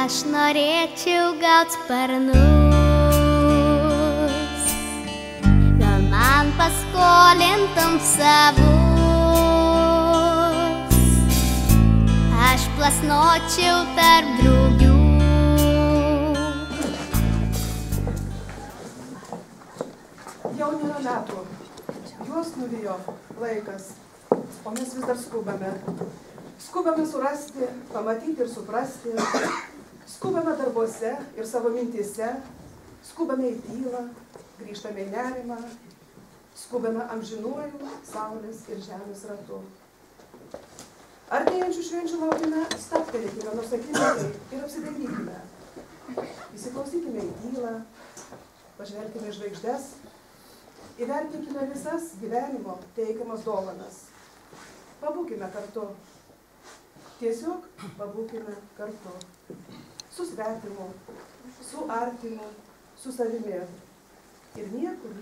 Aš norėčiau gaut sparnus, gal man paskolintum savus, aš plasnočiau tarp drugių. Jau nėra metų, juos nuvijo laikas, o mes vis dar skubame. Skubame surasti, pamatyti ir suprasti, skubame darbuose ir savo mintyse, skubame į tylą, grįžtame į nerimą, skubame amžinuoju saulės ir žemės ratu. Artėjančių švenčių laukime, stabtelėkime nors akimirkai ir apsidairykime. Įsiklausykime į tylą, pažvelkime į žvaigždes, įvertinkime visas gyvenimo teikiamas dovanas. Pabūkime kartu. Tiesiog pabūkime kartu. Su svetimu, su artimu, su savimi. Ir niekur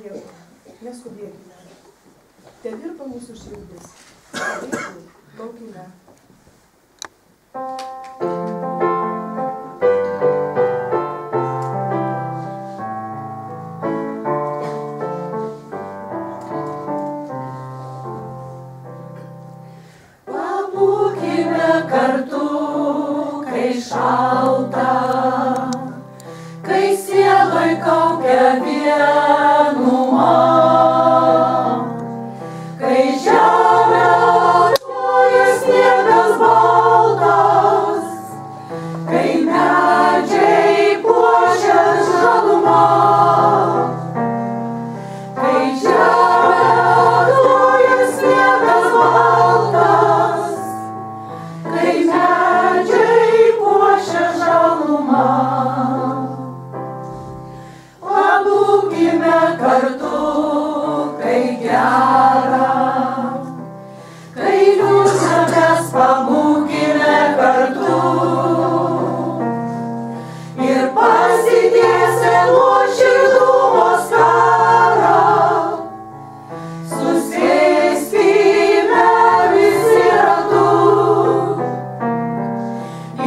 neskubėkime. Tevirpa mūsų širdis. Padėkų laukime. Šalta, kai sieloj kaukia vienuma, kai žemė atloja sniegas baltas, kai medžiai puošia žaluma, kai žemė atloja sniegas baltas, kai medžiai pabūkime kartu, kai gera, kai liūdna, mes pabūkime kartu ir pasitiesę nuoširdumo skarą, susėskime visi ratu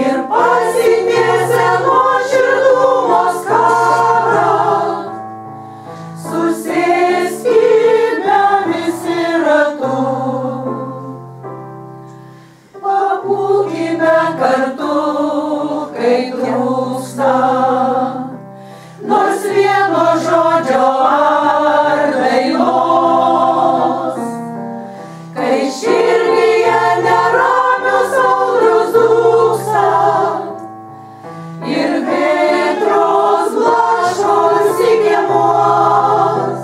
ir pasitiesę nuoširdumo skarą, susėskime visi ratu. Pabūkime kartu, kai trūksta nors vieno žodžio ar dainos, kai širdyje neramios audros dūksta ir vėtros blaškosi kiemuos,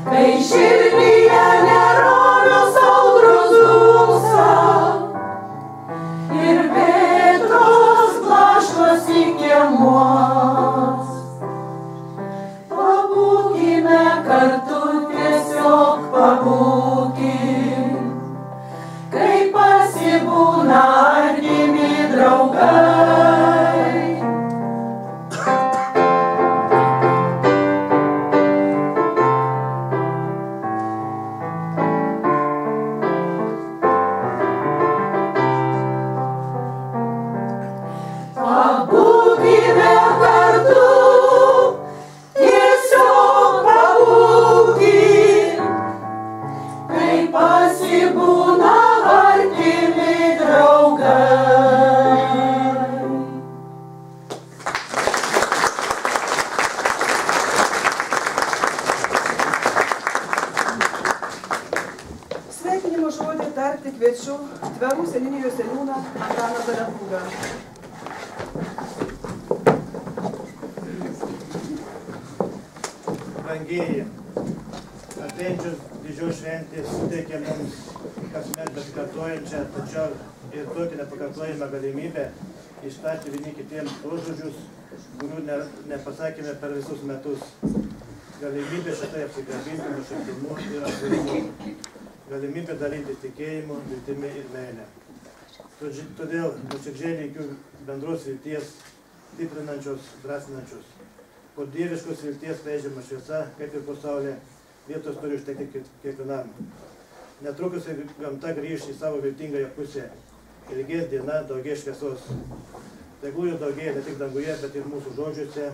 kai širdyje neramios audros dūksta ir vėtros blaškosi kiemuos. Pabūkime kartu, tiesiog pabūkim, kai pasibūna artimi draugai. Pabūkime kartu, tiesiog pabūkim, kai pasibūna artimi draugai. Sveikinimo žodį tarti kviečiu Tverų seniūnijos seniūną Antaną Zalepūgą. Brangieji, artėjančios didžios šventės suteikia mums kasmet besikartojančią, tačiau ir tokią nepakartojamą galimybę ištarti vieni kitiems tos žodžius, kurių nepasakėme per visus metus. Galimybė šitai apsikabinti nuoširdumu ir atvirumu. Galimybė dalintis tikėjimu, viltimi ir meile. Todėl nuoširdžiai linkiu bendros vilties, stiprinančios, drąsinančios. Po dieviškos vilties leidžiama šviesa, kaip ir po saulė, vietos turi užtekti kiekvienam. Netrukus gamta grįš į savo viltingąją pusę. Ilgės diena, daugės šviesos. Tegul jo daugėja ne tik danguje, bet ir mūsų žodžiuose,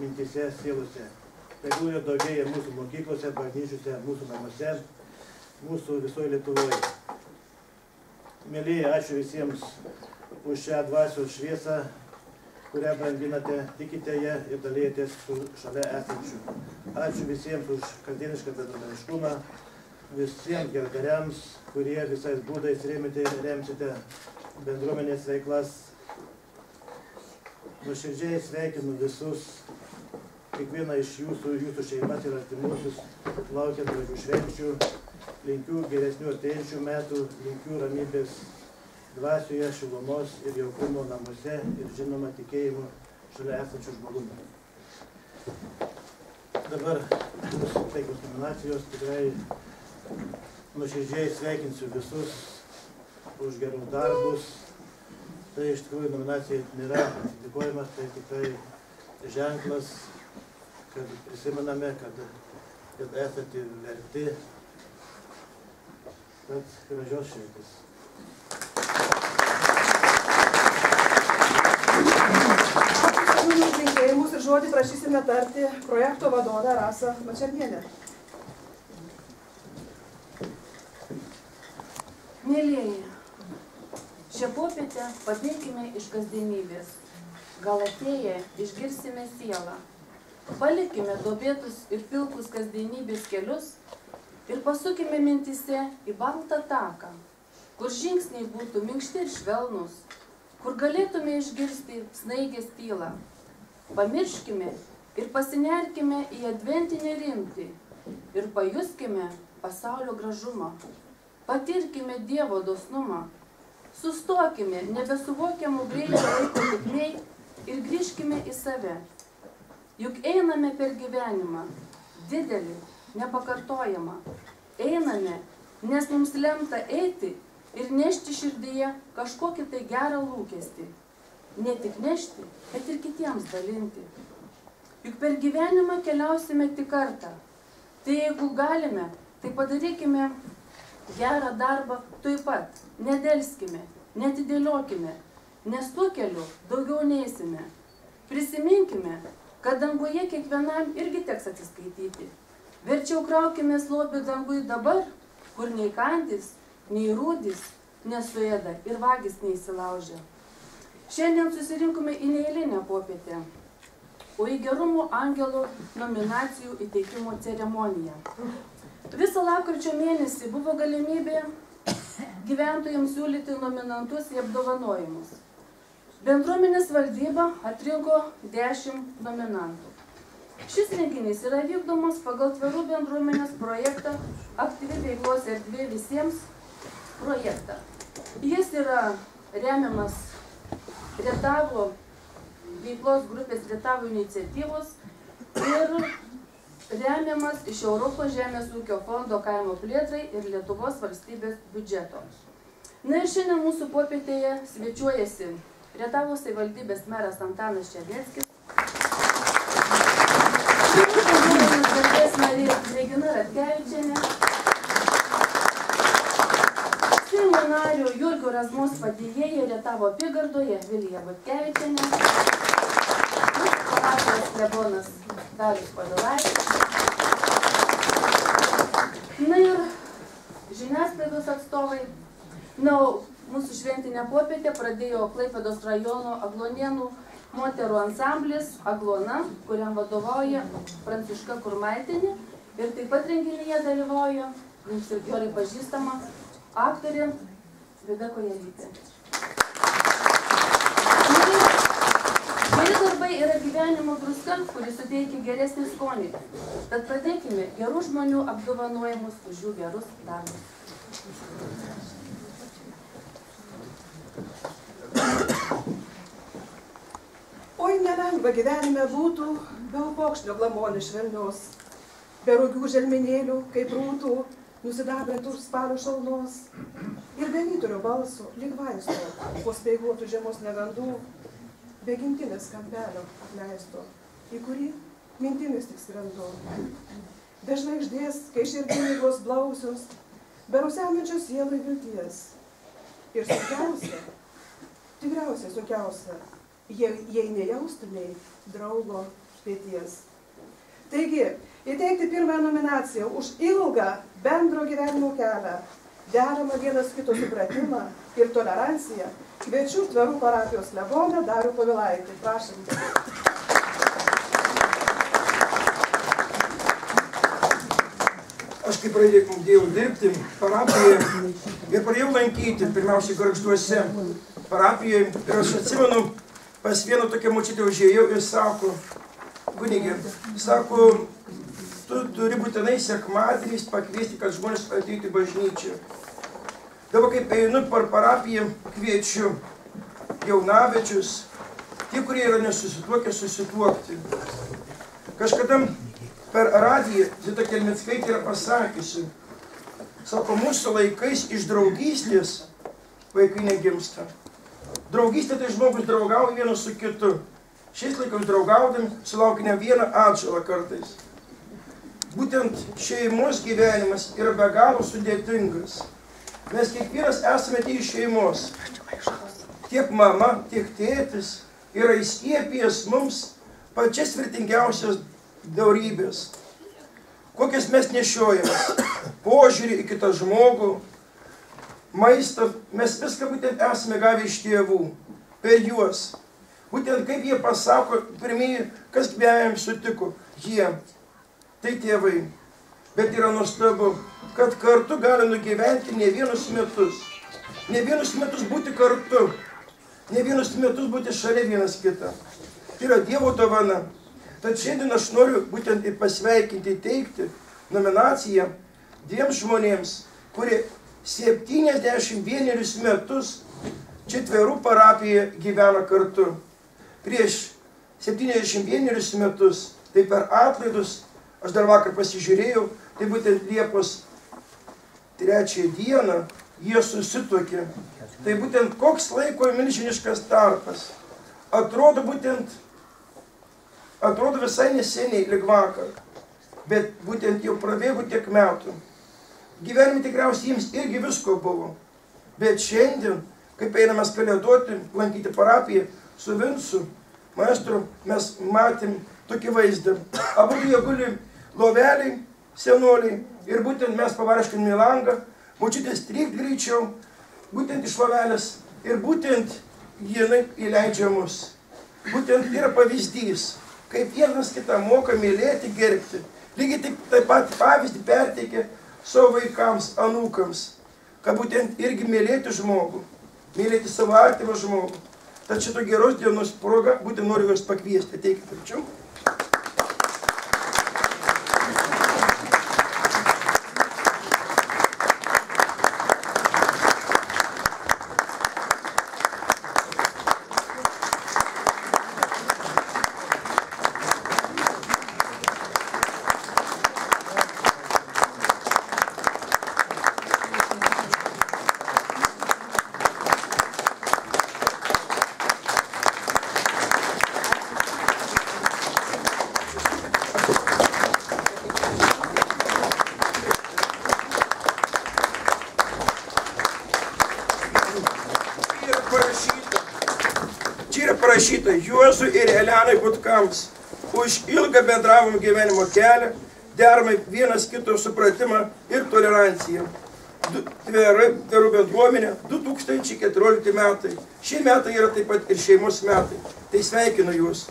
mintyse, sielose. Tegul jo daugėja mūsų mokyklose, bažnyčiose, mūsų namuose, mūsų visoje Lietuvoje. Mielieji, ačiū visiems už šią dvasios šviesą, kurią branginate, tikite ją ir dalijatės su šalia esančiu. Ačiū visiems už kasdienišką bendruomeniškumą, visiems geradariams, kurie visais būdais remsite bendruomenės veiklas. Nuoširdžiai sveikinu visus, kiekvieną iš jūsų šeimas ir artimuosius, laukiant gražių švenčių, linkiu geresnių artėjančių metų, linkiu ramybės dvasioje, šilumos ir jaukumo namuose ir žinoma tikėjimo šalia esančių žmogumų. Dabar bus teikios nominacijos, tikrai nuoširdžiai sveikinsiu visus už gerus darbus. Tai iš tikrųjų nominacija nėra dėkojimas, tai tikrai ženklas, kad prisimename, kad esate verti, kad gražios šventės. Linkėjimus ir žodį prašysime tarti projekto vadovę Rasą Mačernienę. Mėlieji, šią popietę pabėkime iš kasdienybės. Gal atėję išgirsime sielą. Palikime duobėtus ir pilkus kasdienybės kelius ir pasukime mintyse į baltą taką, kur žingsniai būtų minkšti ir švelnus, kur galėtume išgirsti snaigės tylą. Pamirškime ir pasinerkime į adventinę rimtį ir pajuskime pasaulio gražumą. Patirkime Dievo dosnumą. Sustokime nebesuvokiamų greičio laiko tėkmėj ir grįžkime į save. Juk einame per gyvenimą, didelį, nepakartojamą. Einame, nes mums lemta eiti ir nešti širdyje kažkokį tai gerą lūkestį. Ne tik nešti, bet ir kitiems dalinti. Juk per gyvenimą keliausime tik kartą. Tai jeigu galime, tai padarykime gerą darbą tuoj pat. Nedelskime, netidėliokime, nes tuo keliu daugiau neisime. Prisiminkime, kad danguje kiekvienam irgi teks atsiskaityti. Verčiau kraukime lobį dangui dabar, kur nei kandys, nei rūdys nesuėda ir vagis neįsilaužia. Šiandien susirinkome į neeilinę popietę, o į gerumo angelų nominacijų įteikimo ceremoniją. Visą lapkričio mėnesį buvo galimybė gyventojams siūlyti nominantus į apdovanojimus. Bendruomenės valdyba atrinko 10 nominantų. Šis renginys yra vykdomas pagal Tverų bendruomenės projektą Aktyvi veiklos erdvė visiems projektą. Jis yra remiamas Rietavo veiklos grupės Rietavo iniciatyvos ir remiamas iš Europos žemės ūkio fondo kaimo plėtrai ir Lietuvos valstybės biudžeto. Na ir šiandien mūsų popietėje svečiuojasi Rietavo savivaldybės meras Antanas Černeckis, garbės narė Regina Ratkevičienė, Seimo nario Jurgio Razmos padėjėja Rietavo apygardoje Vilija Butkevičienė, parapijos klebonas Darius Povilaitis. Na ir žiniasklaidos atstovai. Na, mūsų šventinę popietę pradėjo Klaipėdos rajono Aglonėnų moterų ansamblis Aglona, kuriam vadovauja Pranciška Kurmaitienė. Ir taip pat renginyje dalyvauja, jums ir gerai pažįstama, aktorė Vida Kojelytė. Geri darbai yra gyvenimo druska, kuris suteikia geresnį skonį. Tad pradėkime gerų žmonių apdovanojimus už jų gerus darbus. Oi, nelengva gyvenime būtų be upokšnio glamonės švelnios, be rugių želmenėlių, kaip rūtų, nusidabrintų spalio šalnos, ir be vyturio balso, lyg vaisto, po speiguotų žiemos negandų, be gimtinės kampelio apleisto, į kurį mintimis tik skrendu. Be žvaigždės, kai širdį lygos blausios, be rusenančios sielai vilties. Ir sunkiausia, tikriausiai sunkiausia, jei nejaustumei draugo pėties. Taigi, įteikti pirmąją nominaciją už ilgą bendro gyvenimo kelią, deramą vienas kito supratimą ir toleranciją, kviečiu Tverų parapijos kleboną Darių Povilaitį. Prašom. Aš kai pradėjau dirbti parapijoje ir pradėjau lankyti, pirmiausiai Gargžduose parapijoje. Ir aš atsimenu, pas vieną tokią močiutę užėjau ir sako, kunigė, sako, tu turi būtinai sekmadieniais pakviesti, kad žmonės ateitų į bažnyčią. Dabar kaip einu per parapiją, kviečiu jaunavečius, tie, kurie yra nesusituokę, susituokti. Kažkada per radiją Zita Kelmickaitė yra pasakiusi, sako, mūsų laikais iš draugystės vaikai negimsta. Draugystė tai žmogus draugauja vienas su kitu. Šiais laikais draugaudami sulaukime vieną atžalą kartais. Būtent šeimos gyvenimas yra be galo sudėtingas. Mes kiekvienas esame tie iš šeimos. Tiek mama, tiek tėtis yra įskiepijęs mums pačias vertingiausias dorybės. Kokias mes nešiojame. Požiūrį į kitą žmogų, maistą, mes viską būtent esame gavę iš tėvų, per juos. Būtent kaip jie pasako, pirmieji, kas gyvenime sutiko, jie, tai tėvai. Bet yra nuostabu, kad kartu gali nugyventi ne vienus metus. Ne vienus metus būti kartu. Ne vienus metus būti šalia vienas kitą. Tai yra Dievo dovana. Tad šiandien aš noriu būtent ir pasveikinti, teikti nominaciją dviem žmonėms, kurie 71 metus čia Tverų parapijoje gyvena kartu. Prieš 71 metus, tai per atlaidus, aš dar vakar pasižiūrėjau, tai būtent Liepos 3 dieną jie susituokė. Tai būtent koks laiko milžiniškas tarpas. Atrodo visai neseniai, lyg vakar, bet būtent jau prabėgo tiek metų. Gyvenime tikriausiai jiems irgi visko buvo. Bet šiandien, kaip einame kalėdoti, lankyti parapiją su Vincu, maestru, mes matėm tokį vaizdą. Abu jie guli loveliai, senoliai, ir būtent mes pavarškiname į langą, močiutės trykt greičiau, būtent iš lovelės, ir būtent jinai įleidžia mus. Būtent yra pavyzdys, kaip vienas kitą moka mylėti, gerbti. Lygiai taip pat pavyzdį perteikia savo vaikams, anūkams, kad būtent irgi mylėti žmogų, mylėti savo artimą žmogų. Tad šito geros dienos proga būtent noriu jūs pakviesti. Ateikite arčiau. Parašyta Juozui ir Elenai Butkams už ilgą bendravimo gyvenimo kelią, deramą vienas kito supratimą ir toleranciją. Tverų bendruomenė 2014 metai. Šie metai yra taip pat ir šeimos metai. Tai sveikinu jūs.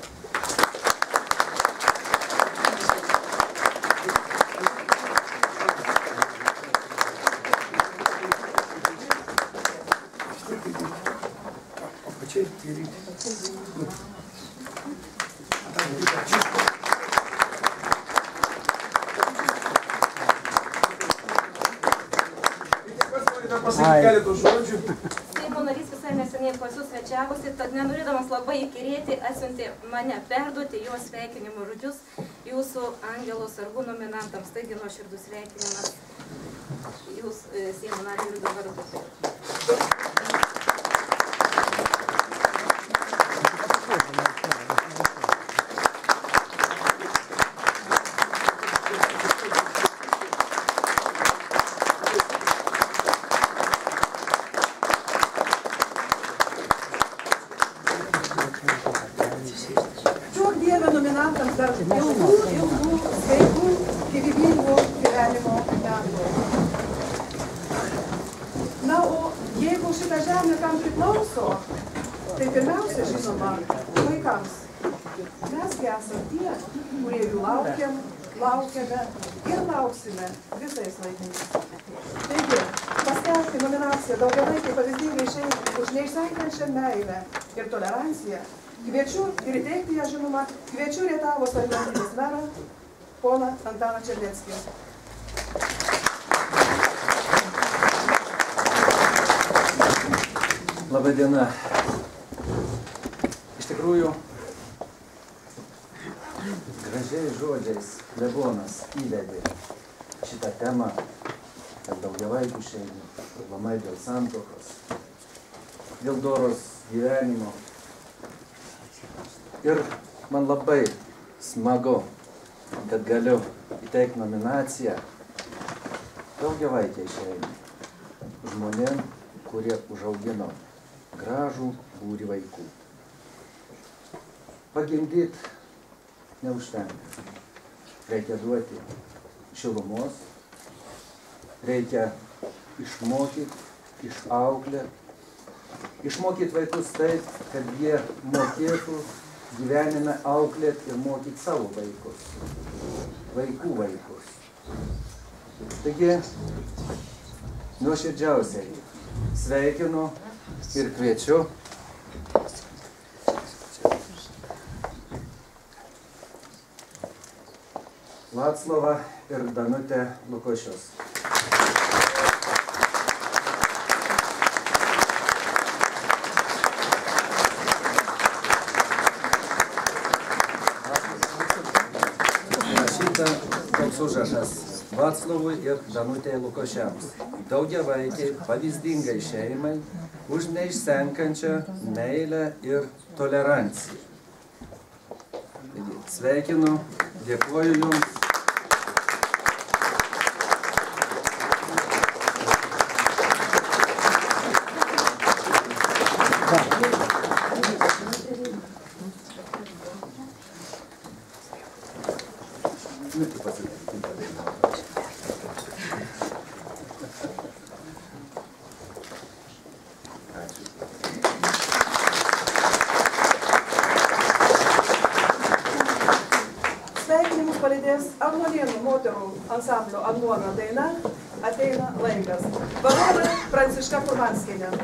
Seimo narys visai neseniai pas jūs svečiavosi, tad nenorėdamas labai įkyrėti, atsiuntė mane perduoti jo sveikinimo žodžius jūsų angelo sargų nominantams. Taigi nuoširdus sveikinimas jūs Seimo nariui ir dabar būtų. svajonė kam priklauso, tai pirmiausia, žinoma, vaikams. Mesgi esame tie, kurie jų laukiame ir lauksime visais laikais. Taigi, paskelbti nominaciją daugiavaikiai pavyzdingai šeimai už neišsenkančią meilę ir toleranciją. Kviečiu ir įteikti ją, žinoma, kviečiu Rietavos savivaldybės merą, poną Antaną Černeckį. Labą dieną. Iš tikrųjų, gražiais žodžiais klebonas įvedė šitą temą, dėl daugiavaikių šeimų, aplamai dėl santuokos, dėl doros gyvenimo. Ir man labai smagu, kad galiu įteikti nominaciją daugiavaikiai šeimai, žmonėm, kurie užaugino gražų būrį vaikų. Pagimdyti neužtenka. Reikia duoti šilumos, reikia išmokyti, išmokyti vaikus taip, kad jie mokėtų gyvenime auklėti ir mokyti savo vaikus, vaikų vaikus. Taigi, nuoširdžiausiai sveikinu ir kviečiu Vaclovą ir Danutę Lukošius. Rašyta toks užrašas Vaclovui ir Danutei Lukošiams. Daugiavaikiai pavyzdingai šeimai už neišsenkančią meilę ir toleranciją. Sveikinu, dėkoju Jums. Sveikinimus palydės Agmonėnų moterų ansamblio Agnuona daina Ateina laikas. Vadovė Pranciška Kurmanskienė.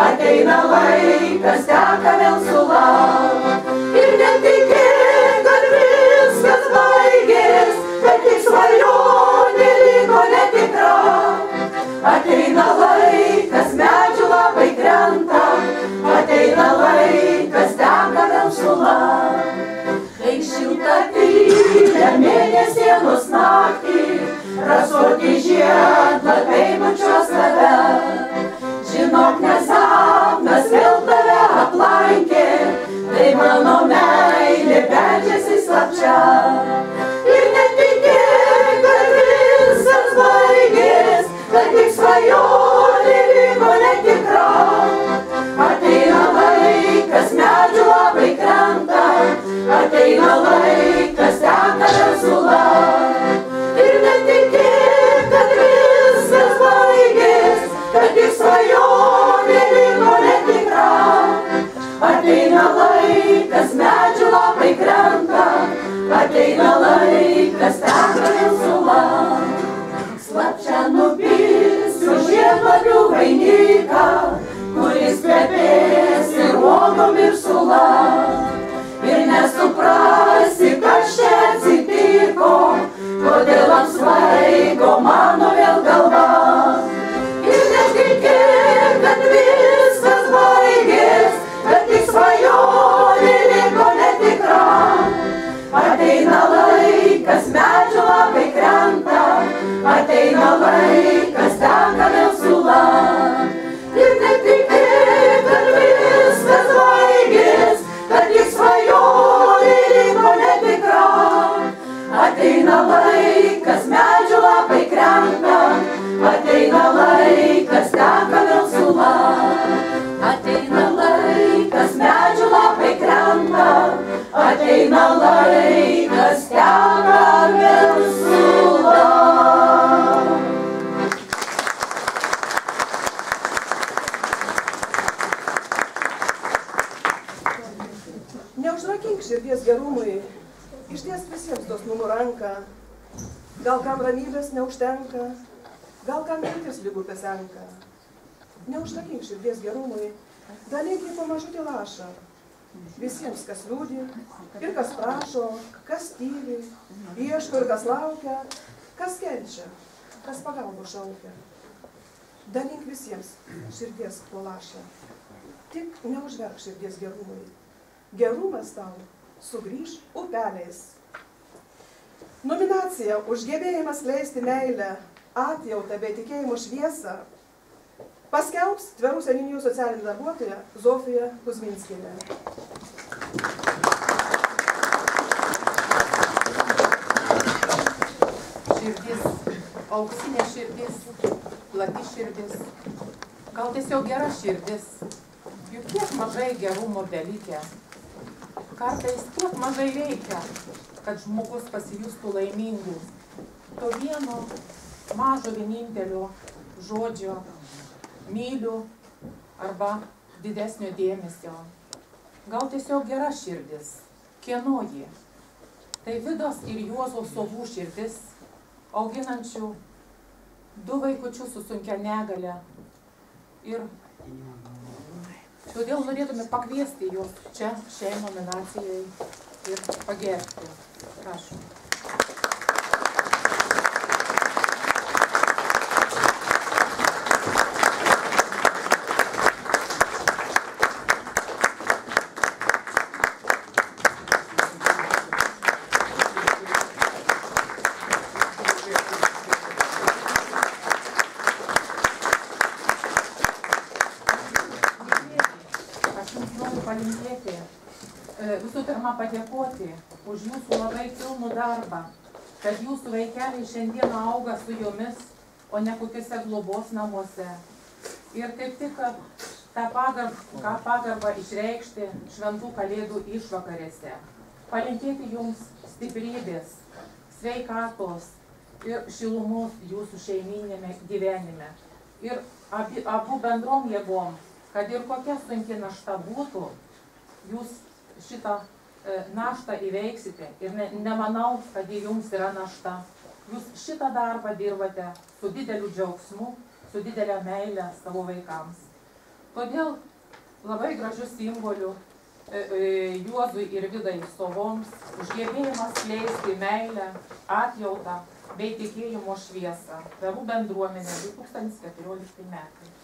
Ateina laikas, teka vėl sula. Ir netikėk, kad viskas baigės, bet tik svajonė liko netikra. Ateina laikas, medžių lapai krenta, ateina laikas, teka vėl sula. Kai šilta tylia mėnesienos naktį, rasoti žiedlapiai bučiuos tave. Žinok, nesapnas vėl tave aplankė, tai mano meilė beldžiasi slapčia. Ir netikėk, kad viskas baigės, kad tik svajonė liko netikra. Ateina laikas, medžių lapai krenta, ateina laikas, teka vėl sula. Ir netikėk, kad viskas baigės, kad tik svajonė liko netikra. Ateina laikas, medžių lapai krenta, ateina laikas, teka vėl sula. Slapčia nupirsiu žiedlapių vainiką, kuris kvepės ir uogom ir sula. Ir nesuprasi, kas čia atsitiko, kodėl apsvaigo mano vėl galva. Ir netikėk, kad viskas baigės, bet tik svajonė Neužrakink širdies gerumui, išties visiems dosnumo ranką. Gal kam ramybės neužtenka, gal kam viltis lygų pesenka. Neužrakink širdies gerumui, dalyk jį pamažutį lašą. Visiems, kas liūdi ir kas prašo, kas tyli, ieško ir kas laukia, kas kenčia, kas pagalbos šaukia. Dalyk visiems širdies po lašą. Tik neužverk širdies gerumui. Gerumas tau sugrįž upeliais. Nominacija už gebėjimą skleisti meilę, atjautą bei tikėjimo šviesą paskelbs Tverų seniūnijų socialinė darbuotoja Zofija Kuzminskienė. Širdis, auksinė širdis, plati širdis, gal tiesiog gera širdis, juk tiek mažai gerumo belikę. Kartais tiek mažai reikia, kad žmogus pasijustų laimingu. To vieno mažo vienintelio žodžio myliu arba didesnio dėmesio. Gal tiesiog gera širdis, kieno ji? Tai Vidos ir Juozo Sovų širdis, auginančių 2 vaikučius su sunkia negalia. Ir todėl norėtume pakviesti juos čia šiai nominacijai ir pagerbti. Prašom. Visų pirma, padėkoti už jūsų labai kilnų darbą, kad jūsų vaikeliai šiandieną auga su jomis, o ne kokiuose globos namuose. Ir kaip tik tą pagarbą išreikšti šventų kalėdų išvakarėse. Palinkėti jums stiprybės, sveikatos ir šilumos jūsų šeiminėme gyvenime. Ir abu bendrom jėgom, kad ir kokia sunki našta būtų, jūs šitą naštą įveiksite ir nemanau, kad jums yra našta. Jūs šitą darbą dirbate su dideliu džiaugsmu, su didelė meilė savo vaikams. Todėl labai gražių simbolių Juozui ir Vidai Sovoms už gebėjimą skleisti meilę, atjautą bei tikėjimo šviesą. Tverų bendruomenė 2014 metai.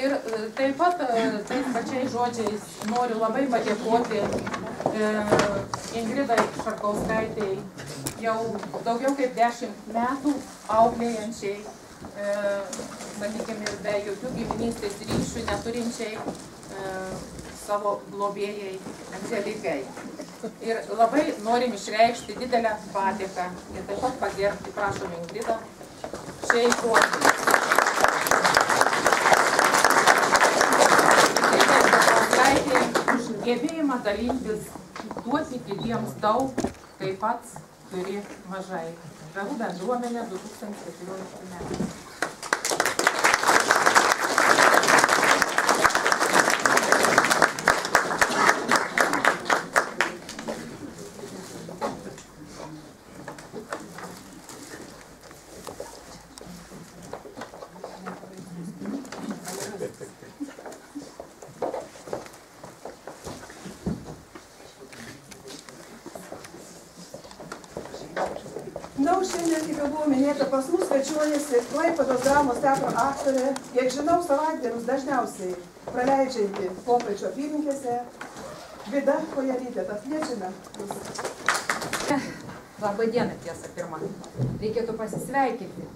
Ir taip pat tais pačiais žodžiais noriu labai padėkoti Ingridai Šarkauskaitei, jau daugiau kaip 10 metų auklėjančiai, sakykime, ir be jokių giminystės ryšių neturinčiai savo globėjai Angelikai. Ir labai norim išreikšti didelę padėką ir taip pat pagerbti, prašom Ingridą, šiai duoti. Už gebėjimą dalintis, duoti kitiems daug, taip pat turi mažai. Tverų bendruomenė 2014 metai. Šiandien, kaip jau buvo minėta, pas mus svečiuojasi Klaipėdos dramos teatro aktorė, kiek žinau, savaitėms dažniausiai praleidžianti Kopaičio apylinkėse, Vida Kojarytė. Tad kviečiame jūs. Labą dieną, tiesa, pirma. Reikėtų pasisveikinti.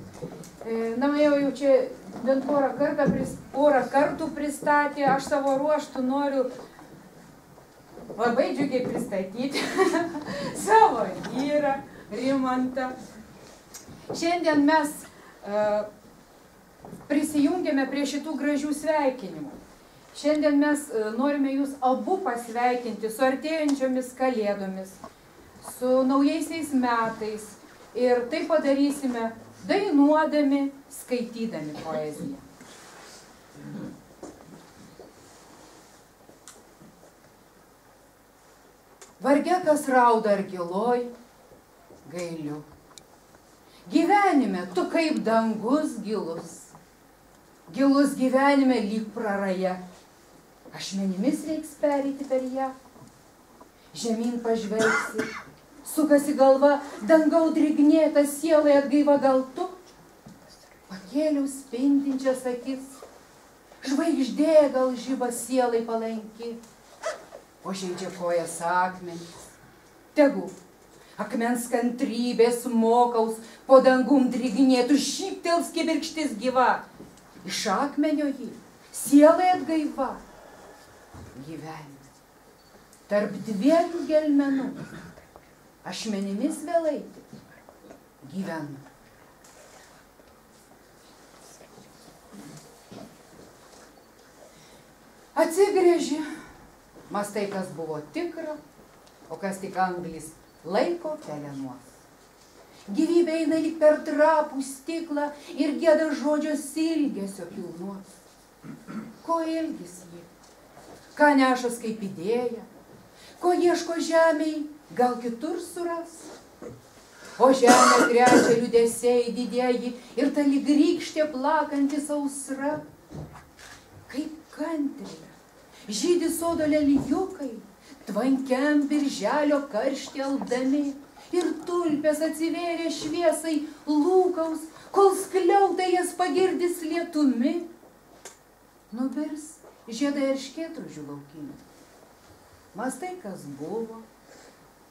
Na, jau čia bent porą kartų pristatė, aš savo ruoštų noriu labai džiugiai pristatyti savo vyrą, Rimantą. Šiandien mes prisijungėme prie šitų gražių sveikinimų. Šiandien mes norime jūs abu pasveikinti su artėjančiomis kalėdomis, su naujaisiais metais ir tai padarysime dainuodami, skaitydami poeziją. Varge kas rauda ar giloj, gailiu. Gyvenime tu kaip dangus gilus. Gilus gyvenime lyg praraja. Ašmenimis reiks pereiti per ją. Žemyn pažvelgsi, sukasi galva, dangau drignėta sielai atgaiva gal tu. Pakėliau spindinčias akis, žvaigždė gal žiba sielai palanki. O žaidžia kojas akmenys. Tegu akmens kantrybės mokaus, po dangum drignėtų šyptels kibirkštis gyva. Iš akmenio jį sielai atgaiva. Gyvenime tarp dviem gelmenų ašmenimis vėlaiti gyvenu. Atsigrėži, mastai, kas buvo tikra, o kas tik anglis laiko pelenuos. Gyvybė eina lyg per trapų stiklą ir gieda žodžio ilgesio pilnuos. Ko ilgis ji? Ką nešas kaip idėja? Ko ieško žemėj, gal kitur suras? O žemė krečia liūdesiai didieji ir ta lyg rykštė plakanti sausra. Kaip kantriai žydi sodo lelijukai, tvankiam birželio karštį aldami, ir tulpės atsivėrė šviesai lūkaus, kol skliautai jas pagirdys lietumi. Nubirs žiedai erškėtružių laukinių. Mastai, kas buvo,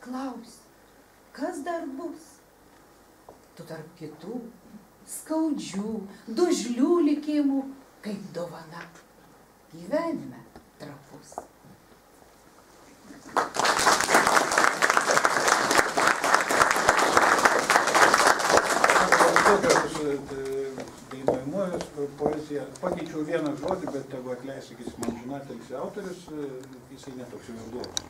klausi, kas dar bus. Tu tarp kitų skaudžių, dužlių likimų, kaip dovana, gyvenime trapus. Dainuojamoji poezija. Pakeičiau vieną žodį, bet tegu atleis, sakysim, amžinatilsį autorius, jisai netoks jau duotas.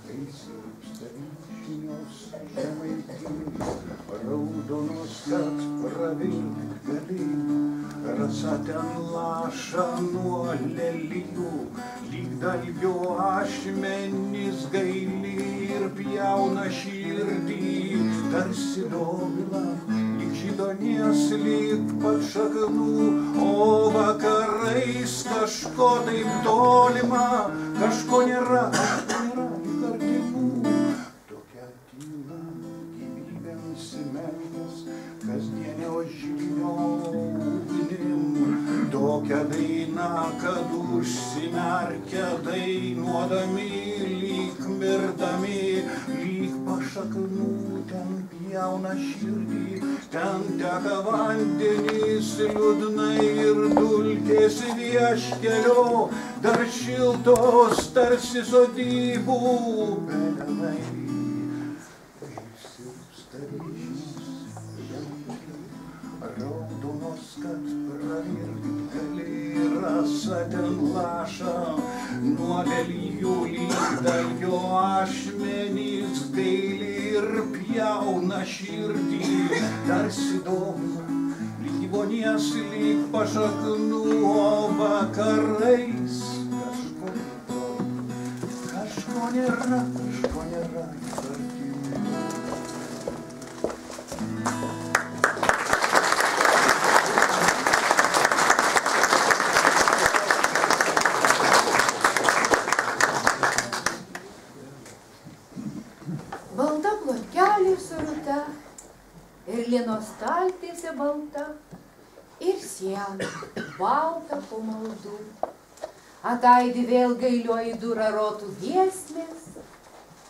Kai silpsta vyšnios žemaitijos, raudonos, kad pravirkt gali, rasa ten laša nuo lelijų, lyg dalgio ašmenys gaili ir pjauna širdį, tarsi dovila, lyg žydonės, lyg pat šaknų, o vakarais kažko taip tolima, kažko nėra, lyg artimų. Tokia tyla gyvybėms meilės, kasdienio židinio ugnim, tokia daina, kad užsimerkia dainuodami, lyg mirdami, lyg pašaknų, ten pjauna širdį, ten teka vandenys liūdnai ir dulkės vieškelio, dar šiltos tarsi sodybų pelenai. Kaip silpsta vyšnios žemaitijos, raudonos, kad pravirkt gali, rasa ten laša nuo lelijų, lyg dalgio ašmenys gaili ir pjauna širdį, tarsi dovila, lyg gyvonies, lyg pašaknų, o vakarais kažko nėra, artimų. Balta plotkelė suruta ir lino staltiesė balta ir siena balta po maldų. Ataidi vėl gailioji du rarotų giesmės,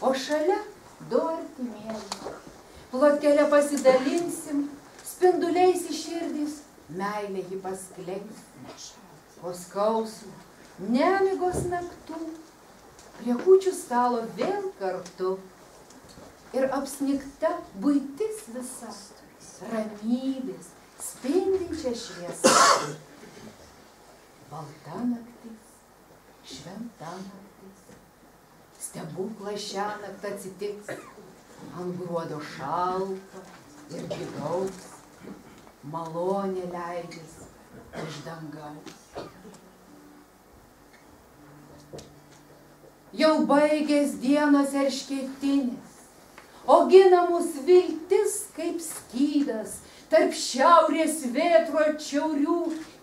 o šalia du artimėliai. Plotkelę pasidalinsim, spinduliais į širdis, meilė jį paskleis. Po skausmų, nemigos naktų, prie kūčių stalo vėl kartu. ir apsnigta buitis visa, ramybės, spindinčia šviesa. Balta naktis, šventa naktis, stebuklas šiąnakt atsitiks, ant gruodo šalto ir gidaus, malonė leidžias iš dangaus. Jau baigės dienos erškėtinės, o gina mus viltis kaip skydas, tarp šiaurės vėtro atšiaurių,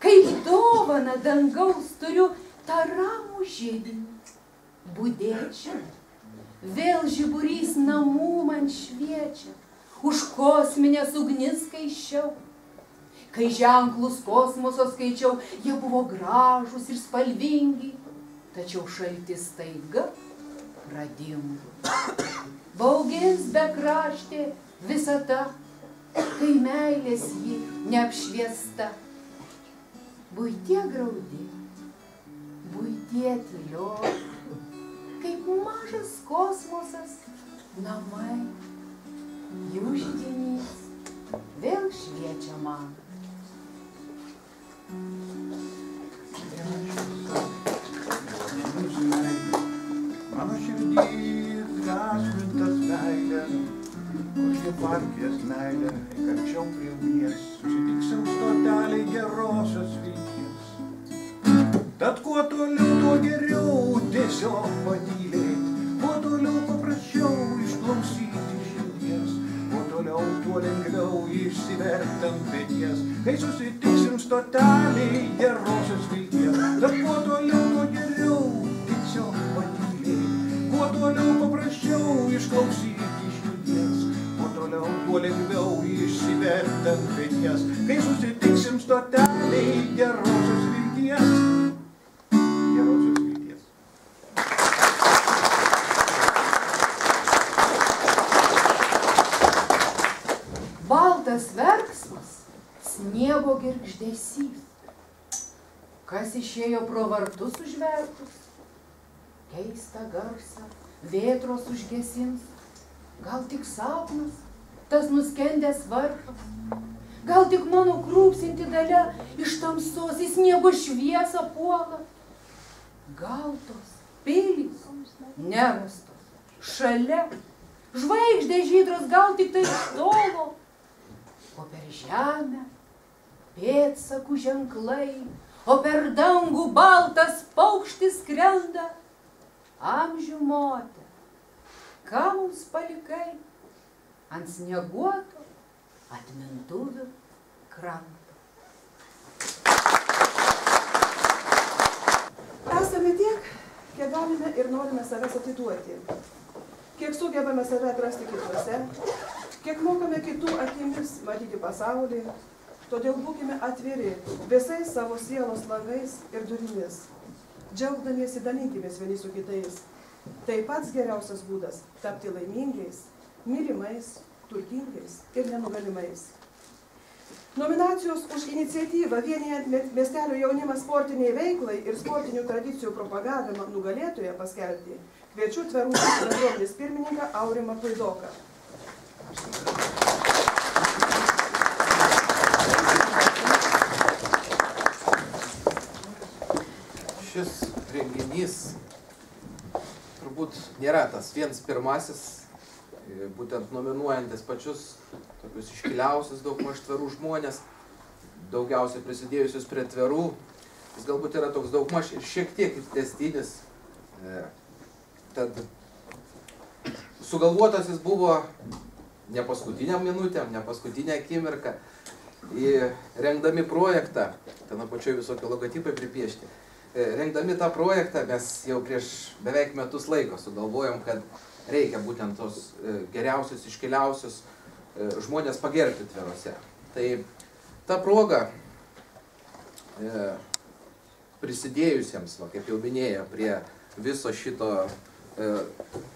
kaip dovana dangaus turiu tą ramų židinį. Budėčiau, vėl žiburys namų man šviečia, už kosminės ugnis kaiščiau. Kai ženklus kosmoso skaičiau, jie buvo gražūs ir spalvingi, tačiau šaltis staiga pradingo. Baugins bekraštė visata, kai meilės ji neapšviesta. Buitie graudi, buitie tylio, kaip mažas kosmosas, namai, jų židinys vėl šviečia man. Mano širdys gasmintas meilė, kokie partijas meilė, karčiau prie ugnies, susitiksim stotelėj gerosios vilties. Tad kuo toliau, tuo geriau tiesiog patylėt, kuo toliau paprasčiau išklausyti širdies, kuo toliau, tuo lengviau išsiverkt ant peties, kai susitiksim stotelėj gerosios vilties. Tad kuo toliau, tuo geriau tiesiog patylėt, kuo toliau paprasčiau išklausyti širdies, kuo toliau, tuo lengviau išsiverkt ant peties, kai susitiksim stotelėj gerosios vilties. Gerosios vilties. Baltas verksmas, sniego girgždesys. Kas išėjo pro vartus užvertus? Keistą garsą, vėtros užgesins. Gal tik sapnas, tas nuskendęs varpas? Gal tik mano krūpsinti dalia iš tamsos į sniego šviesą puola? Gal tos pilys nerastos šalia, žvaigždės žydros gal tik tai iš tolo, o per žemę pėdsakų ženklai, o per dangų baltas paukštis skrenda. Amžių mote, ką mums palikai ant snieguoto atmintuvių kranto? Esame tiek, kiek galime ir norime savęs atiduoti. Kiek sugebame save atrasti kituose, kiek mokame kitų akimis matyti pasaulį, todėl būkime atviri visais savo sielos langais ir durimis. Džiaugdamiesi dalinkimės vieni su kitais. Tai pats geriausias būdas tapti laimingais, mylimais, turtingais ir nenugalimais. Nominacijos už iniciatyvą vienijant miestelio jaunimą sportiniai veiklai ir sportinių tradicijų propagavimą nugalėtoją paskelbti kviečiu Tverų bendruomenės pirmininką Aurimą Puidoką. Šis renginys turbūt nėra tas viens pirmasis, būtent nominuojantis pačius tokius iškiliausius daugmaž Tverų žmonės, daugiausiai prisidėjusius prie Tverų. Jis galbūt yra toks daugmaž ir šiek tiek tęstinis. Tad sugalvotas jis buvo ne paskutiniam minutėm, ne paskutinę akimirką. Rengdami projektą, ten apačioje visokie logotipai pripiešti, rengdami tą projektą mes jau prieš beveik metus laiko sugalvojom, kad reikia būtent tos geriausius, iškiliausius žmonės pagerbti Tveruose. Tai ta proga prisidėjusiems, kaip jau minėjo, prie viso šito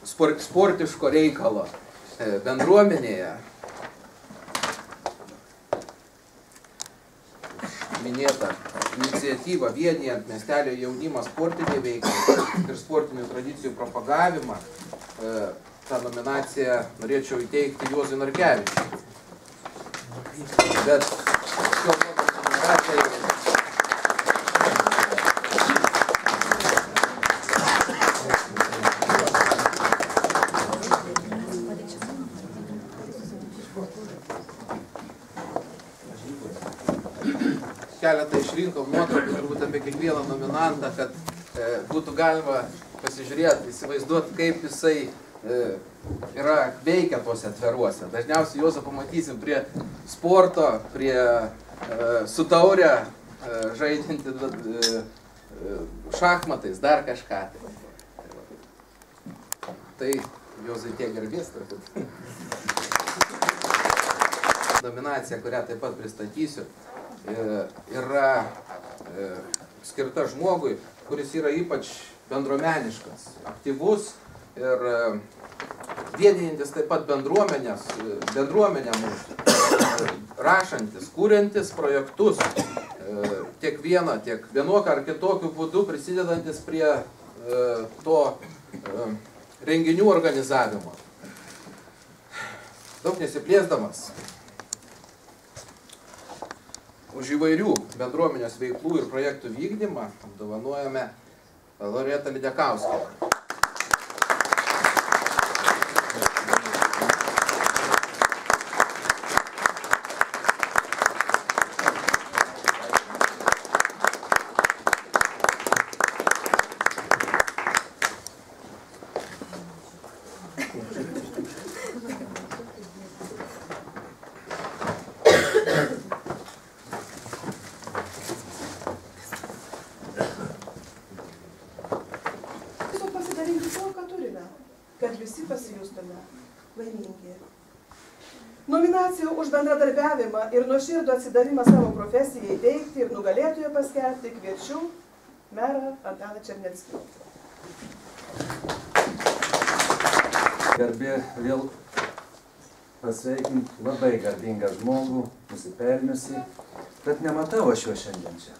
sportiško reikalo bendruomenėje, minėta iniciatyva vienijant miestelio jaunimą sportinį veiklą ir sportinių tradicijų propagavimą, tą nominaciją norėčiau įteikti Juozui Narkevičiui. Bet šios nominacijai keletą išrinkom nuotraukų turbūt apie kiekvieną nominantą, kad būtų galima pasižiūrėti, įsivaizduoti, kaip jisai yra veikia tuose atveruose. Dažniausiai Juozą pamatysim prie sporto, prie su taure žaidžianti šachmatais, dar kažką. Tai Juozai tiek garbės turbūt. Nominacija, kurią taip pat pristatysiu, yra skirta žmogui, kuris yra ypač bendruomeniškas, aktyvus ir vienijantis taip pat bendruomenę mūsų, rašantis, kuriantis projektus, tiek vienokiu ar kitokiu būdu prisidedantis prie to renginių organizavimo. Daug nesiplėsdamas, už įvairių bendruomenės veiklų ir projektų vykdymą apdovanojame Loretą Lydekauskę. Kad visi pasijustume laimingi. Nominaciją už bendradarbiavimą ir nuoširdų atsidavimą savo profesijai įteikti ir nugalėtoją paskelbti kviečiu merą Antaną Černeckį. Garbė vėl pasveikinti labai garbingą žmogų, nusipelniusi, bet nematau aš jo šiandien čia.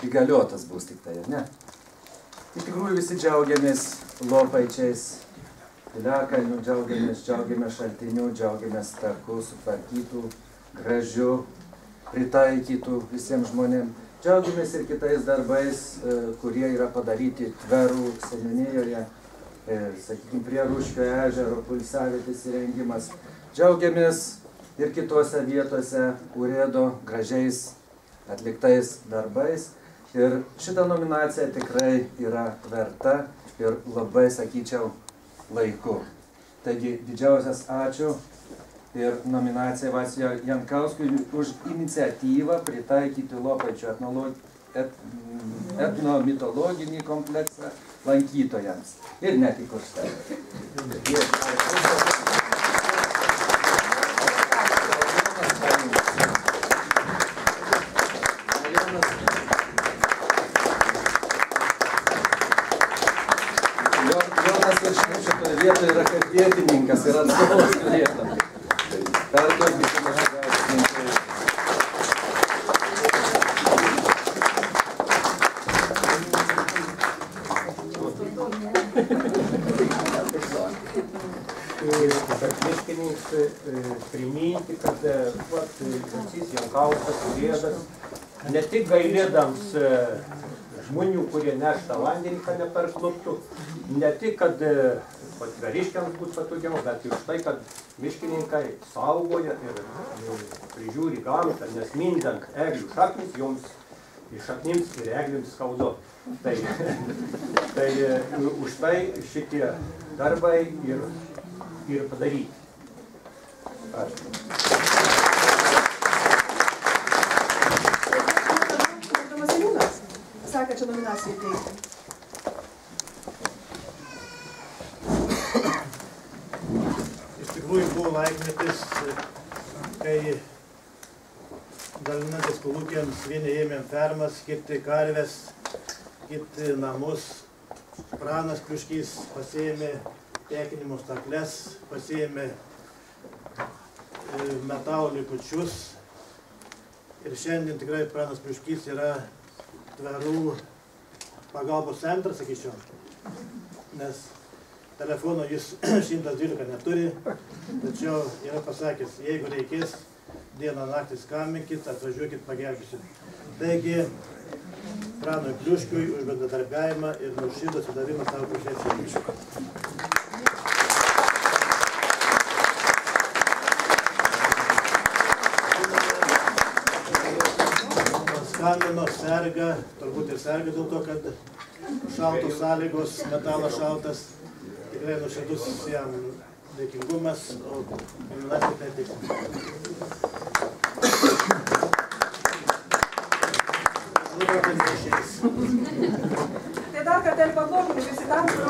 Įgaliotas bus tik tai, ne? Iš tikrųjų visi džiaugiamės Lopaičiais, Piliakalniu, džiaugiamės Šaltiniu, džiaugiamės taku sutvarkytų, gražių, pritaikytų visiems žmonėms. Džiaugiamės ir kitais darbais, kurie yra padaryti Tverų seniūnijoje, sakykime, prie Rūškio ežero, Pulsavietės įrengimas. Džiaugiamės ir kitose vietose urėdo gražiais atliktais darbais. Ir šita nominacija tikrai yra verta ir labai, sakyčiau, laiku. Taigi, didžiausias ačiū ir nominacija Vaciui Jankauskui už iniciatyvą pritaikyti Lopaičių etnomitologinį kompleksą lankytojams. Ir ne tik už tai. Vietoje yra kaip vietininkas ir atstovos turėtum. Perduokite mažagausninkai. Kad miškininkas priminti, kad Vacys Jankauskas urėdas ne tik gailėdams žmonių, kurie nešta vandenį, kad neperkluptų, ne tik, kad patveriškiams būtų patogiau, bet ir štai, kad miškininkai saugoja ir prižiūri gamtą, nes mindant eglių šaknis, joms ir šaknims ir eglims skaudu. Tai už tai šitie darbai ir padaryti. Ačiū. Sekančią nominaciją įteikti. Iš tikrųjų buvo laikmetis, kai dalinantis kolūkiams vieni ėmėm fermas, kiti karves, kiti namus. Pranas Pliuškys pasiėmė tekinimo stakles, pasiėmė metalo likučius. Ir šiandien tikrai Pranas Pliuškys yra Tverų pagalbos centras, sakyčiau, nes Telefono jis 112 neturi, tačiau yra pasakęs, jeigu reikės, dieną naktį skambinkit, atvažiuokit, pagelbėsit. Taigi, Pranui Pliuškiui už bendradarbiavimą ir nuoširdų atsidavimą savo profesijai. Skambino, serga, turbūt ir serga dėl to, kad šaltos sąlygos, metalas šaltas. Tikrai nuoširdus jam dėkingumas, o nominacija tai tik. Tai dar kartelį paplokime visi tam, kurio...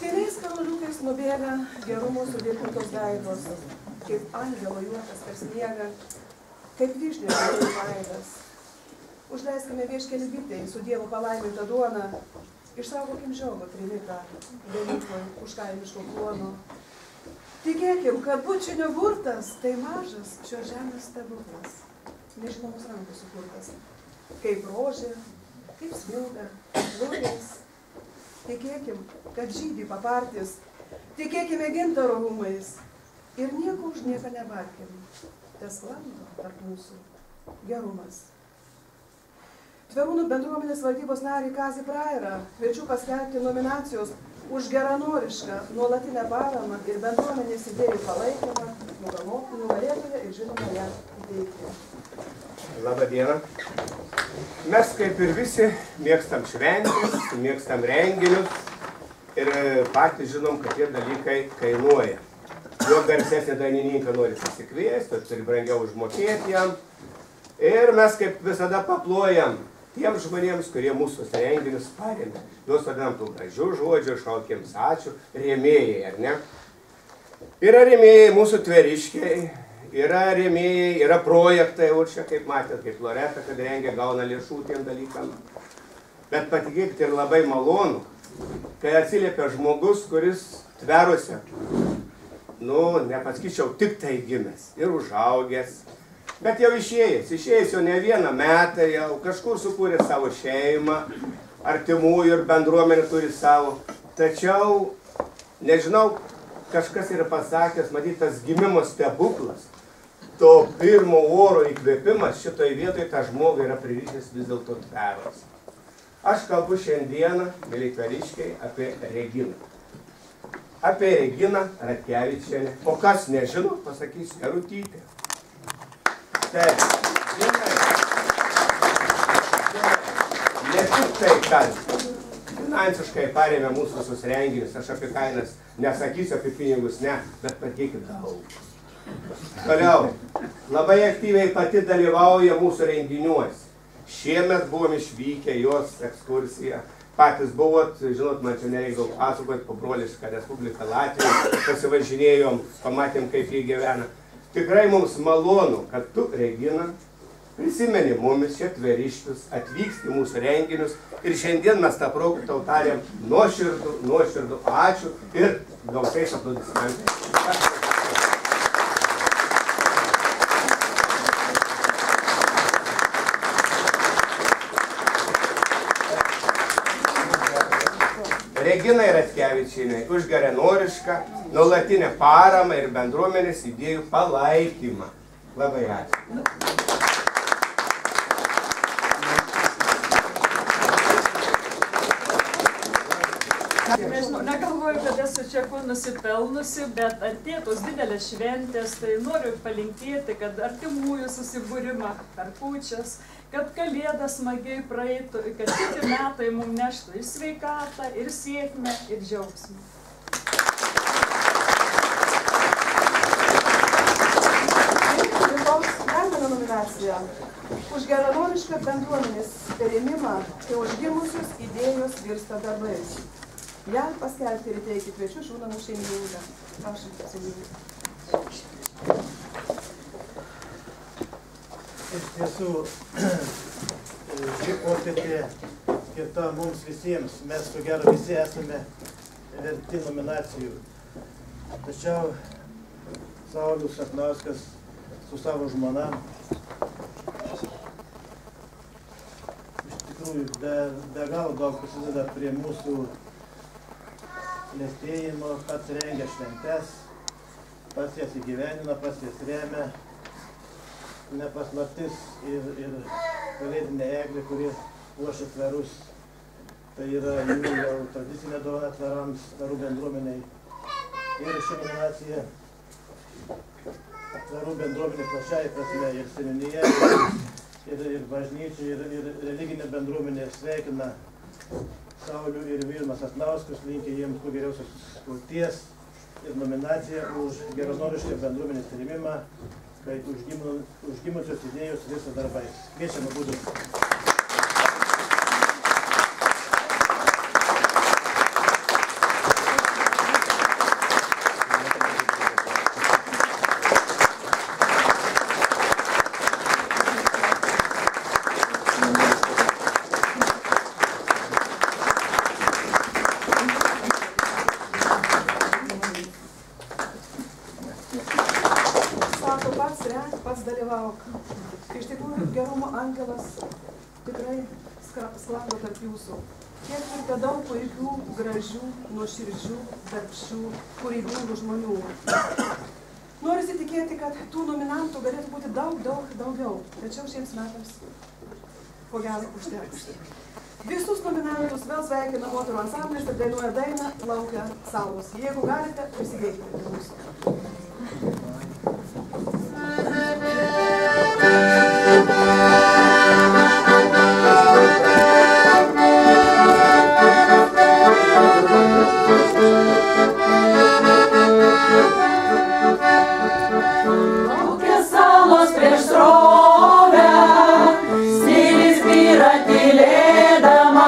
Tyliais karoliukais nubėga gerumo sudėtintos veidros, kaip angelo juokas per sniegą, kaip vyšnės veidas. Užleiskime vieškelį bitei su Dievo palaiminta duona, išsaugokim žiogą trimitą, Velykloj už kaimiško kluono. Tikėkim, kad bučinio burtas tai mažas šios žemės stebuklas, nežinomos rankos sukurtas, kaip rožė, kaip smilga, lūdės. Tikėkim, kad žydį papartis, tikėkime gintaro rūmais ir nieko už nieką nebarkim. Tas sklando tarp mūsų gerumas. Tverūnų bendruomenės valdybos narį Kazį Prairą kviečiu paskelbti nominacijos už geranorišką nuolatinę paramą ir bendruomenės idėjų palaikymą, nugalėtoją ir žinoma ją įteikti. Labą dieną. Mes kaip ir visi mėgstam šventės, mėgstam renginius ir patys žinom, kad tie dalykai kainuoja. Jo garsesnį dainininką nori pasikviesti, turi brangiau užmokėti jam. Ir mes kaip visada paplojam tiems žmonėms, kurie mūsų renginius parėmė. Juos vadinam tų gražių žodžių, šaukėms ačiū, rėmėjai, ar ne? Yra rėmėjai mūsų tveriškiai, yra rėmėjai, yra projektai, o čia kaip matėt, kaip Loreta, kad rengia, gauna lėšų tiem dalykam. Bet patikėkit, ir labai malonu, kai atsiliepia žmogus, kuris tveruose, nepasakyčiau, tik tai gimęs ir užaugęs, bet jau išėjęs jau ne vieną metą, jau kažkur sukūrė savo šeimą, artimųjų ir bendruomenė turi savo. Tačiau, nežinau, kažkas yra pasakęs, matyt, tas gimimo stebuklas, to pirmo oro įkvėpimas šitoj vietoj tą žmogų yra pririšęs vis dėlto tveros. Aš kalbu šiandieną, mėly tveriškiai, apie Reginą. Apie Reginą Ratkevičienę. O kas nežino, pasakysiu, Jarutytė. Taip, ne tik tai, kad finansiškai parėmė mūsų visus renginius, aš apie kainas nesakysiu, apie pinigus ne, bet patikėkit daug. Toliau, labai aktyviai pati dalyvauja mūsų renginiuose. Šiemet buvom išvykę jos ekskursiją. Patys buvot, žinot, man čia nereikia daug pasakoti, po brolišką Respubliką Latviją, pasivažinėjom, pamatėm, kaip jie gyvena. Tikrai mums malonu, kad tu, Regina, prisimeni mumis čia tveriškius, atvyksti mūsų renginius ir šiandien mes tą progą tau tarėm nuoširdų ačiū ir gausiais aplodismentais. Reginai Ratkevičienei už geranorišką, nuolatinę paramą ir bendruomenės idėjų palaikymą. Labai ačiū. Negalvoju, kad esu čia ko nusipelnusi, bet artėja tos didelės šventės, tai noriu palinkėti, kad artimųjų susibūrimą per kūčias, kad kalėda smagiai praeitų, kad kiti metai mums neštų ir sveikatą, ir sėkmę, ir džiaugsmą. Lietuvos dar viena nominacija už geranorišką bendruomenės rėmimą, kai užgimusios idėjos virsta darbais. Ją paskelbti ir įteikti kviečiu šių namų šeimininką. Prašom, pasiūlyti. Iš tiesų, ši popietė skirta mums visiems. Mes, ko gero, visi esame verti nominacijų. Tačiau Saulius Sapnauskas su savo žmona tikrųjų be galo daug prisideda prie mūsų klestėjimo, pats rengia šventes, pats jas įgyvendina, pats jas remia. Nepaslaptis ir kalėdinė eglė, kuri puošia tverus. Tai yra jų jau tradicinė dovana tverams, tverų bendruomeniai. Ir ši nominacija tverų bendruomenė plačiai prasme ir seniūnija, ir bažnyčia, ir religinė bendruomenė sveikina Saulių ir Vilmą Sasnauskus, linkia jiems kuo geriausios kloties ir nominaciją už geranorišką bendruomenės rėmimą, kai užgimusios idėjos virsta darbais. Kviečiame būdų. Iš tikrųjų, gerumo angelas tikrai sklando tarp jūsų. Kiek turite daug puikių, gražių, nuoširdžių, darbščių, kūrybingų žmonių. Norisi tikėti, kad tų nominantų galėtų būti daugiau. Tačiau šiems metams, ko gero, užteks. Visus nominantus vėl sveikina moterų ansamblis ir dainuoja dainą Laukia salos. Jeigu galite, prisidėkite prie mūsų. Laukia salos prieš srovę, smėlis byra tylėdamas,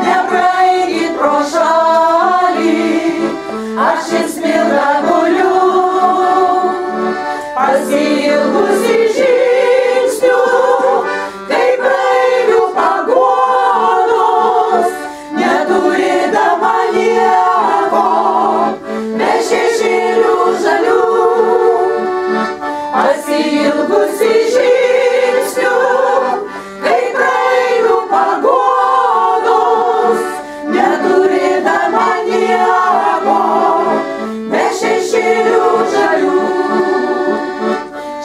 nepraeikit pro šalį, aš ir smilga guliu, pasiilgusi žingsnių, kaip praeivių paguodos, neturėdama nieko, be šešėlių žalių. Pasiilgusi žingsnių, kaip praeivių paguodos, neturėdama nieko, be šešėlių žalių.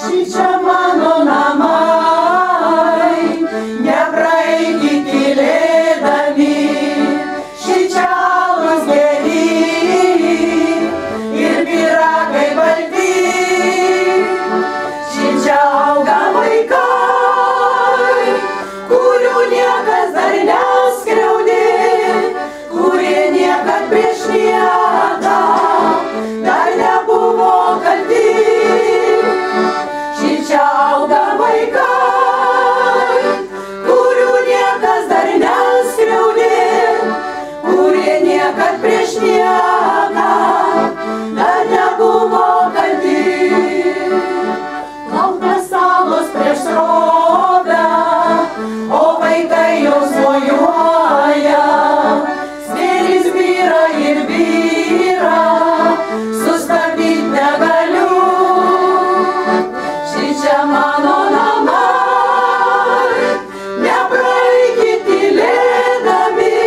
Šičia mano namai, nepraeikit tylėdami, šičia alus geri ir pyragai balti. Šičia auga vaikai, kurių niekas dar neskriaudė, kurie niekad prieš nieką dar nebuvo kalti. Šičia auga vaikai, kurių niekas dar neskriaudė, kurie niekad prieš nieką dar nebuvo kalti. Laukia salos prieš srovę, o vaikai jos mojuoja, smėlis byra ir byra, sustabdyt negaliu. Šičia mano namai, nepraeikit tylėdami,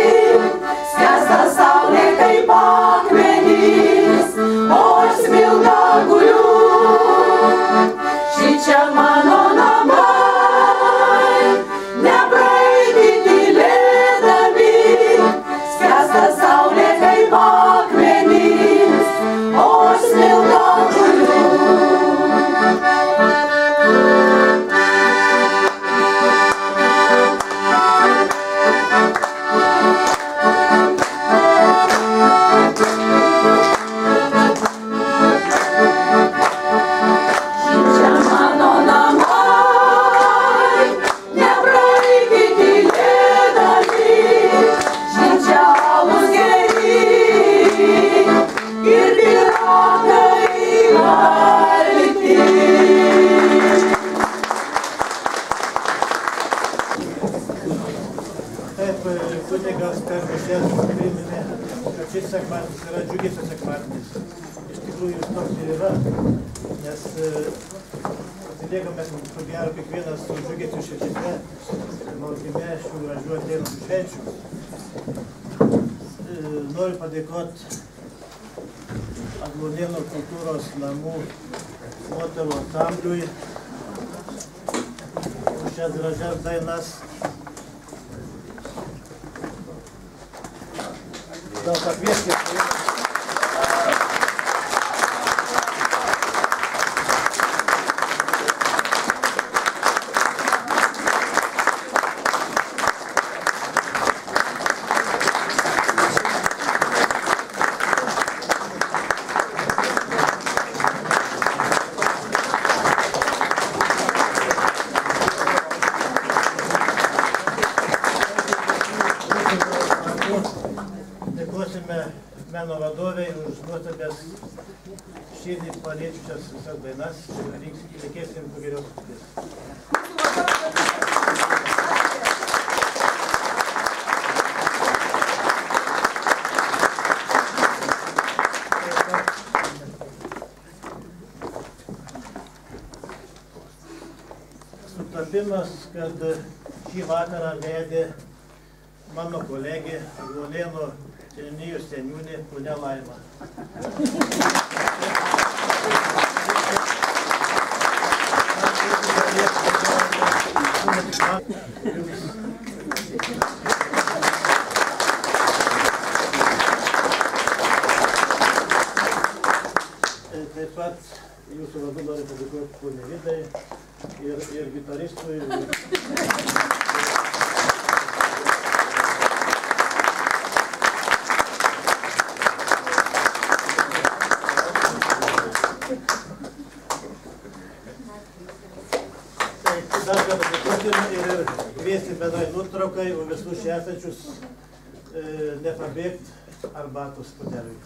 skęsta saulė kaip akmenys, o aš smilga guliu. Šičia mano namai, nepraeikit tylėdami, skęsta saulė kaip akmenys, o aš smilga guliu. Šičia mano namai, nepraeikit tylėdami, šičia alus geri ir pyragai balti. Taip, kunigas per mišias priminė, kad šis sekmadienis yra džiugesio sekmadienis. Iš tikrųjų jis toks ir yra, nes pasiliekame ko gero kiekvienas su džiugesiu širdimi laukime šių gražių ateinančių švenčių. Noriu padėkoti Aglonėnų kultūros namų moterų ansambliui už šias gražias dainas. Gal pakvieskite. Dėkosime meno vadoviai už nuostabės širdį paliečiusias visas dainas ir reikėsim kuo geriau susidės. Sutapimas, kad šį vakarą vedė mano kolegė Aglonėnų seniūnijos seniūnė ponia Laima. Taip pat jūsų vardu noriu padėkoti poniai Vidai ir gitaristui. Dar kartą dėkosime ir kviesime bendrai nutraukai, o visus čia esančius nepabėgti arbatos puteliui.